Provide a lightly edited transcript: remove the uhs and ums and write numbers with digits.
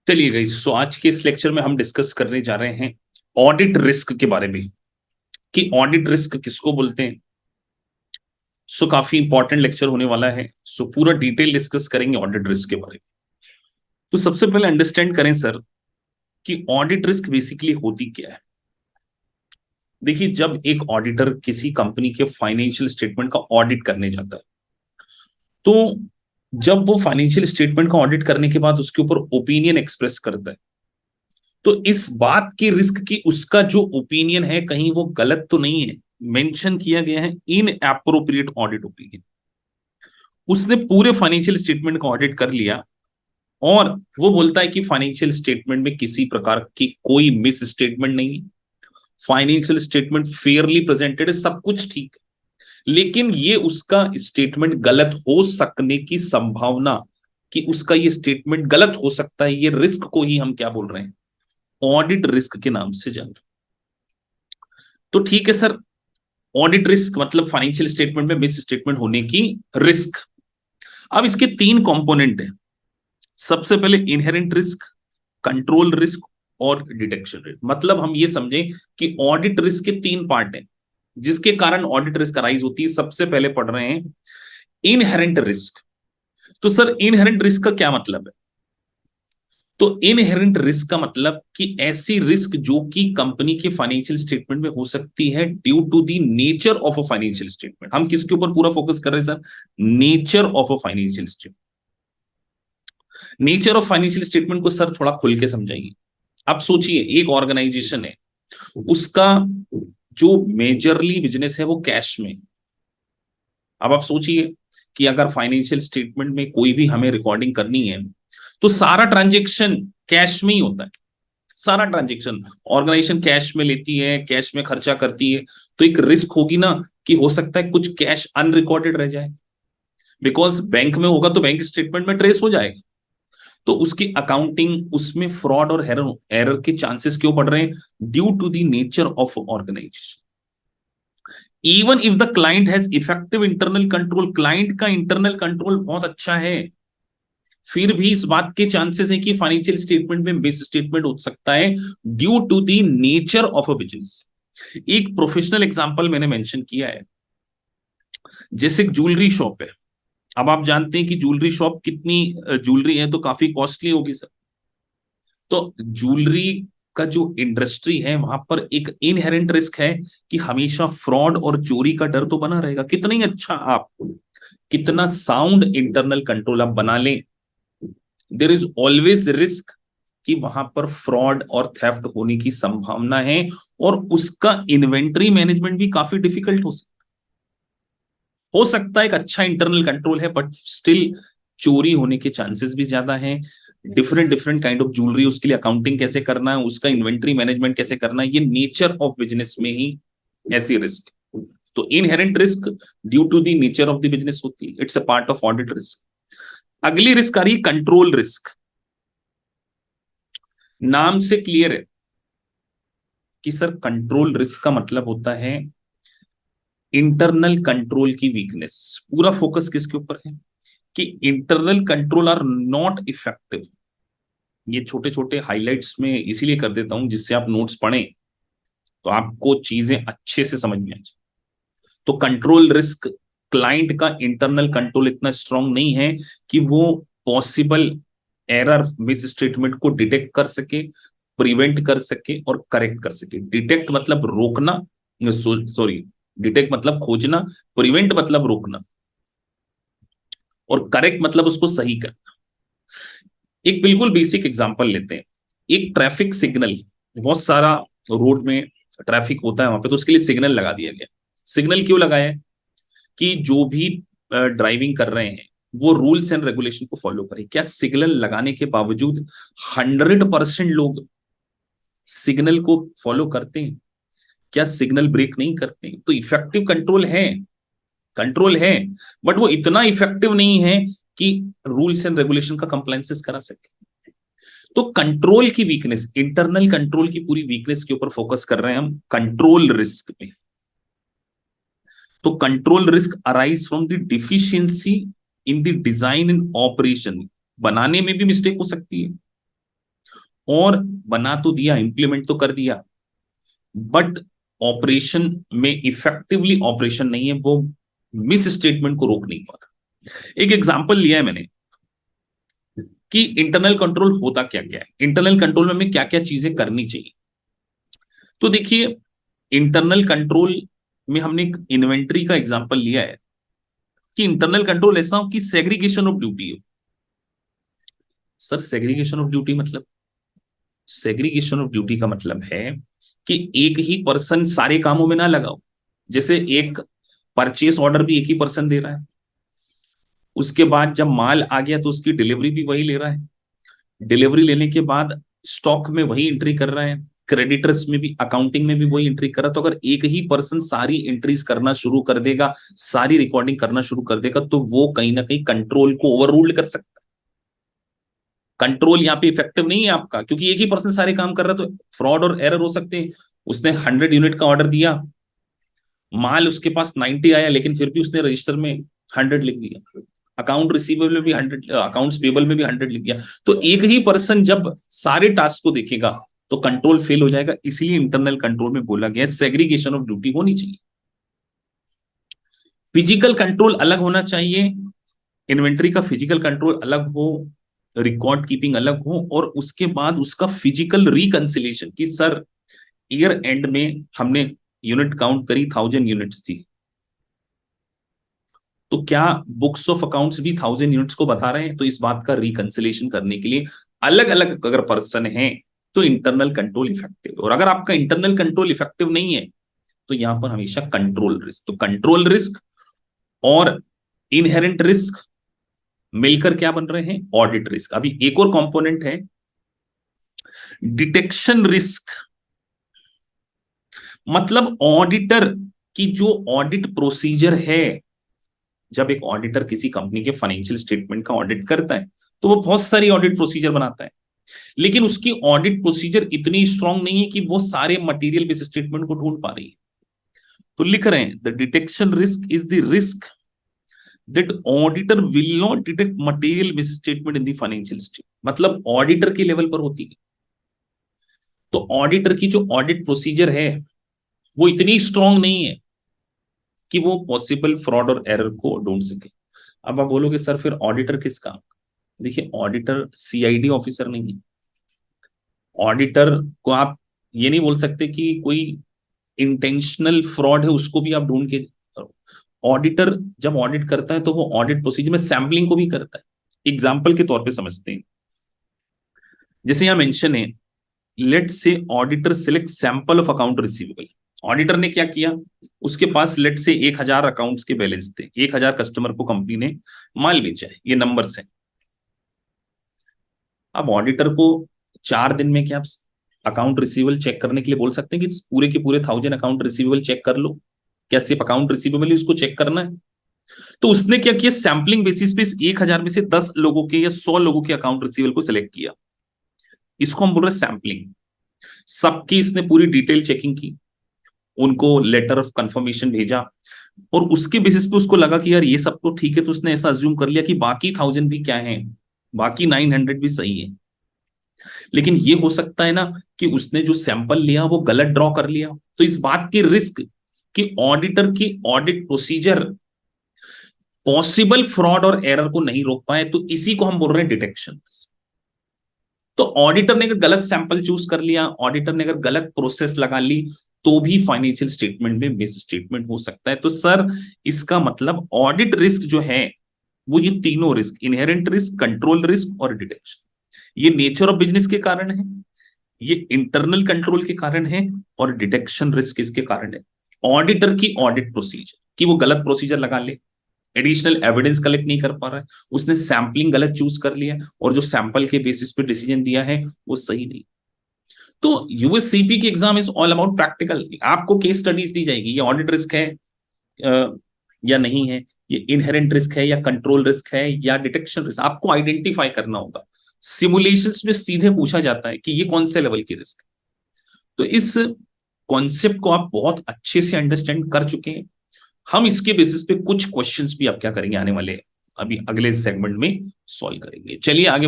चलिए गाइस, सो आज के इस लेक्चर में हम डिस्कस करने जा रहे हैं ऑडिट रिस्क के बारे में कि ऑडिट रिस्क किसको बोलते हैं। सो काफी इंपॉर्टेंट लेक्चर होने वाला है। सो पूरा डिटेल डिस्कस करेंगे ऑडिट रिस्क के बारे में। तो सबसे पहले अंडरस्टैंड करें सर कि ऑडिट रिस्क बेसिकली होती क्या है। देखिए, जब एक ऑडिटर किसी कंपनी के फाइनेंशियल स्टेटमेंट का ऑडिट करने जाता है, तो जब वो फाइनेंशियल स्टेटमेंट का ऑडिट करने के बाद उसके ऊपर ओपिनियन एक्सप्रेस करता है, तो इस बात की रिस्क की उसका जो ओपिनियन है कहीं वो गलत तो नहीं है। मेंशन किया गया है इन एप्रोप्रिएट ऑडिट ओपिनियन। उसने पूरे फाइनेंशियल स्टेटमेंट का ऑडिट कर लिया और वो बोलता है कि फाइनेंशियल स्टेटमेंट में किसी प्रकार की कोई मिस स्टेटमेंट नहीं है, फाइनेंशियल स्टेटमेंट फेयरली प्रेजेंटेड है, सब कुछ ठीक है। लेकिन ये उसका स्टेटमेंट गलत हो सकने की संभावना, कि उसका ये स्टेटमेंट गलत हो सकता है, ये रिस्क को ही हम क्या बोल रहे हैं, ऑडिट रिस्क के नाम से जान रहे हैं। तो ठीक है सर, ऑडिट रिस्क मतलब फाइनेंशियल स्टेटमेंट में मिस स्टेटमेंट होने की रिस्क। अब इसके तीन कंपोनेंट हैं। सबसे पहले इनहेरेंट रिस्क, कंट्रोल रिस्क और डिटेक्शन रिस्क। मतलब हम ये समझें कि ऑडिट रिस्क के तीन पार्ट हैं जिसके कारण ऑडिट रिस्क अराइज होती है। सबसे पहले पढ़ रहे हैं इनहेरेंट रिस्क। तो सर इनहेरेंट रिस्क का क्या मतलब है? तो इनहेरेंट रिस्क का मतलब कि ऐसी रिस्क जो कि कंपनी के फाइनेंशियल स्टेटमेंट में हो सकती है due to the nature of a financial statement. हम किसके ऊपर पूरा फोकस कर रहे हैं sir? Nature of a financial statement. Nature of financial statement को सर थोड़ा खुल के समझाइए। अब सोचिए, एक ऑर्गेनाइजेशन है, उसका जो मेजरली बिजनेस है वो कैश में। अब आप सोचिए कि अगर फाइनेंशियल स्टेटमेंट में कोई भी हमें रिकॉर्डिंग करनी है तो सारा ट्रांजेक्शन कैश में ही होता है। सारा ट्रांजेक्शन ऑर्गेनाइजेशन कैश में लेती है, कैश में खर्चा करती है। तो एक रिस्क होगी ना कि हो सकता है कुछ कैश अनरिकॉर्डेड रह जाए, बिकॉज बैंक में होगा तो बैंक स्टेटमेंट में ट्रेस हो जाएगा। तो उसकी अकाउंटिंग, उसमें फ्रॉड और एरर एरर के चांसेस क्यों बढ़ रहे हैं? Due to the nature of organisation. Even if the client has effective internal control, client का इंटरनल कंट्रोल बहुत अच्छा है, फिर भी इस बात के चांसेस है कि फाइनेंशियल स्टेटमेंट में मिस स्टेटमेंट हो सकता है due to the nature of a business. एक प्रोफेशनल एग्जांपल मैंने मेंशन किया है, जैसे एक ज्वेलरी शॉप है। अब आप जानते हैं कि ज्वेलरी शॉप कितनी ज्वेलरी है तो काफी कॉस्टली होगी सर। तो ज्वेलरी का जो इंडस्ट्री है वहां पर एक इनहेरेंट रिस्क है कि हमेशा फ्रॉड और चोरी का डर तो बना रहेगा। कितना ही अच्छा आप, कितना साउंड इंटरनल कंट्रोल आप बना लें, देर इज ऑलवेज रिस्क कि वहां पर फ्रॉड और थेफ्ट होने की संभावना है। और उसका इन्वेंट्री मैनेजमेंट भी काफी डिफिकल्ट हो सकता है एक अच्छा इंटरनल कंट्रोल है बट स्टिल चोरी होने के चांसेस भी ज्यादा हैं। Different different kind of jewellery, उसके लिए अकाउंटिंग कैसे करना है, उसका इन्वेंट्री मैनेजमेंट कैसे करना है, ये नेचर ऑफ बिजनेस में ही ऐसी रिस्क। तो inherent risk due to the nature of the business होती है, it's a part of audit risk. अगली रिस्क आ रही है कंट्रोल रिस्क। नाम से क्लियर है कि सर कंट्रोल रिस्क का मतलब होता है इंटरनल कंट्रोल की वीकनेस। पूरा फोकस किसके ऊपर है कि internal control are not effective. ये छोटे छोटे हाइलाइट्स में इसीलिए कर देता हूं जिससे आप नोट्स पढ़ें तो आपको चीजें अच्छे से समझ में आ जाए। तो कंट्रोल रिस्क, क्लाइंट का इंटरनल कंट्रोल इतना स्ट्रांग नहीं है कि वो पॉसिबल एरर, मिस स्टेटमेंट को डिटेक्ट कर सके, प्रिवेंट कर सके और करेक्ट कर सके। डिटेक्ट मतलब रोकना, सॉरी, डिटेक्ट मतलब खोजना, प्रिवेंट मतलब रोकना, और करेक्ट मतलब उसको सही करना। एक बिल्कुल बेसिक एग्जांपल लेते हैं। एक ट्रैफिक सिग्नल, बहुत सारा रोड में ट्रैफिक होता है वहां पे, तो उसके लिए सिग्नल लगा दिया गया। सिग्नल क्यों लगाया है? कि जो भी ड्राइविंग कर रहे हैं वो रूल्स एंड रेगुलेशन को फॉलो करें। क्या सिग्नल लगाने के बावजूद 100% लोग सिग्नल को फॉलो करते हैं? क्या सिग्नल ब्रेक नहीं करते? तो इफेक्टिव कंट्रोल है, कंट्रोल है, बट वो इतना इफेक्टिव नहीं है कि रूल्स एंड रेगुलेशन का कंप्लायंसेस करा सके। तो कंट्रोल की वीकनेस, इंटरनल कंट्रोल की पूरी वीकनेस के ऊपर फोकस कर रहे हैं हम कंट्रोल रिस्क में। तो control risk arise from the deficiency in the design and operation. बनाने में भी मिस्टेक हो सकती है, और बना तो दिया, इंप्लीमेंट तो कर दिया, बट ऑपरेशन में इफेक्टिवली ऑपरेशन नहीं है, वो मिस स्टेटमेंट को रोक नहीं पा रहा। एक एग्जांपल लिया है मैंने कि इंटरनल कंट्रोल होता क्या क्या है, इंटरनल कंट्रोल में हमें क्या क्या चीजें करनी चाहिए। तो देखिए, इंटरनल कंट्रोल में हमने एक इन्वेंट्री का एग्जांपल लिया है कि इंटरनल कंट्रोल ऐसा हो कि सेग्रीगेशन ऑफ ड्यूटी हो। सर सेग्रीगेशन ऑफ ड्यूटी मतलब, सेग्रीगेशन ऑफ ड्यूटी का मतलब है कि एक ही पर्सन सारे कामों में ना लगाओ। जैसे एक परचेस ऑर्डर भी एक ही पर्सन दे रहा है, उसके बाद जब माल आ गया तो उसकी डिलीवरी भी वही ले रहा है, डिलीवरी लेने के बाद स्टॉक में वही एंट्री कर रहा है, क्रेडिटर्स में भी, अकाउंटिंग में भी वही एंट्री कर रहा है। तो अगर एक ही पर्सन सारी एंट्रीज करना शुरू कर देगा, सारी रिकॉर्डिंग करना शुरू कर देगा, तो वो कहीं ना कहीं कंट्रोल को ओवर रूल्ड कर सकता है। कंट्रोल यहाँ पे इफेक्टिव नहीं है आपका, क्योंकि एक ही पर्सन सारे काम कर रहा है, तो फ्रॉड और एरर हो सकते हैं। उसने 100 यूनिट का ऑर्डर दिया, माल उसके पास 90 आया, लेकिन फिर भी उसने रजिस्टर में 100 लिख दिया, अकाउंट रिसीवेबल में भी 100, अकाउंट्स पेबल में भी 100 लिख दिया। तो एक ही पर्सन जब सारे टास्क को देखेगा तो कंट्रोल फेल हो जाएगा। इसलिए इंटरनल कंट्रोल में बोला गया सेग्रीगेशन ऑफ ड्यूटी होनी चाहिए। फिजिकल कंट्रोल अलग होना चाहिए, इन्वेंट्री का फिजिकल कंट्रोल अलग हो, रिकॉर्ड कीपिंग अलग हो, और उसके बाद उसका फिजिकल रिकंसिलेशन कि सर ईयर एंड में हमने यूनिट काउंट करी 1000 यूनिट्स थी, तो क्या बुक्स ऑफ अकाउंट्स भी 1000 यूनिट्स को बता रहे हैं? तो इस बात का रिकंसिलेशन करने के लिए अलग अलग अगर पर्सन है तो इंटरनल कंट्रोल इफेक्टिव। और अगर आपका इंटरनल कंट्रोल इफेक्टिव नहीं है तो यहां पर हमेशा कंट्रोल रिस्क, तो कंट्रोल रिस्क और इनहेरेंट रिस्क मिलकर क्या बन रहे हैं? Audit risk. अभी एक और कंपोनेंट है डिटेक्शन रिस्क, मतलब ऑडिटर की जो ऑडिट प्रोसीजर है, जब एक ऑडिटर किसी कंपनी के फाइनेंशियल स्टेटमेंट का ऑडिट करता है तो वो बहुत सारी ऑडिट प्रोसीजर बनाता है, लेकिन उसकी ऑडिट प्रोसीजर इतनी स्ट्रांग नहीं है कि वो सारे मटेरियल बेस स्टेटमेंट को ढूंढ पा रही है। तो लिख रहे हैं the detection risk is the risk that auditor will not detect material base statement in the financial statement, मतलब ऑडिटर के लेवल पर होती है। तो ऑडिटर की जो ऑडिट प्रोसीजर है वो इतनी स्ट्रांग नहीं है कि वो पॉसिबल फ्रॉड और एरर को ढूंढ सके। अब आप बोलोगे सर फिर ऑडिटर किस काम? देखिए, ऑडिटर सीआईडी ऑफिसर नहीं है। ऑडिटर को आप ये नहीं बोल सकते कि कोई इंटेंशनल फ्रॉड है उसको भी आप ढूंढ के करो। ऑडिटर जब ऑडिट करता है तो वो ऑडिट प्रोसीजर में सैंपलिंग को भी करता है। एग्जाम्पल के तौर पे समझते हैं, जैसे यहां मेंशन है, लेट से auditor select sample of account receivable. Auditor ने क्या किया, उसके पास लेट से 1000 अकाउंट्स के बैलेंस थे, 1000 कस्टमर को कंपनी ने माल बेचा है, ये नंबर्स हैं। अब ऑडिटर को 4 दिन में क्या अकाउंट रिसीवेबल चेक करने के लिए बोल सकते हैं कि पूरे के पूरे 1000 अकाउंट रिसीवेबल चेक कर लो? क्या सिर्फ अकाउंट रिसीवेबल ही उसको चेक करना है? तो उसने क्या किया, सैंपलिंग बेसिस पे इस 1000 में से 10 लोगों के या 100 लोगों के अकाउंट रिसीवेबल को सिलेक्ट किया। इसको हम बोल रहे हैं सैंपलिंग। सबकी इसने पूरी डिटेल चेकिंग की, उनको लेटर ऑफ कंफर्मेशन भेजा, और उसके बेसिस पे उसको लगा कि यार ये सब तो ठीक है, तो उसने ऐसा अज्यूम कर लिया कि बाकी 1000 भी क्या है, बाकी 900 भी सही है। लेकिन ये हो सकता है ना कि उसने जो सैंपल लिया वो गलत ड्रॉ कर लिया। तो इस बात की रिस्क कि ऑडिटर की ऑडिट प्रोसीजर पॉसिबल फ्रॉड और एरर को नहीं रोक पाए, तो इसी को हम बोल रहे हैं डिटेक्शन रिस्क। तो ऑडिटर ने अगर गलत सैंपल चूज कर लिया, ऑडिटर ने अगर गलत प्रोसेस लगा ली, तो भी फाइनेंशियल स्टेटमेंट में मिस स्टेटमेंट हो सकता है। तो सर इसका मतलब ऑडिट रिस्क जो है वो ये तीनों risk, inherent risk, control risk और डिटेक्शन, ये नेचर ऑफ बिजनेस के कारण है, ये इंटरनल कंट्रोल के कारण है, और डिटेक्शन रिस्क इसके कारण है ऑडिटर की ऑडिट प्रोसीजर कि वो गलत प्रोसीजर लगा ले, एडिशनल एविडेंस कलेक्ट नहीं कर पा रहा है, उसने सैंपलिंग गलत चूज कर लिया, और जो सैंपल के बेसिस पे डिसीजन दिया है वो सही नहीं। तो यूएससीपी की exam is all about practical. आपको केस स्टडीज दी जाएगी, ये ऑडिट रिस्क है या नहीं है, ये इनहेरेंट रिस्क है या कंट्रोल रिस्क है या डिटेक्शन रिस्क, आपको आइडेंटिफाई करना होगा। सिमुलेशंस में सीधे पूछा जाता है कि ये कौन से लेवल की रिस्क है। तो इस कॉन्सेप्ट को आप बहुत अच्छे से अंडरस्टैंड कर चुके हैं। हम इसके बेसिस पे कुछ क्वेश्चंस भी आप क्या करेंगे आने वाले अभी अगले सेगमेंट में सॉल्व करेंगे। चलिए आगे बढ़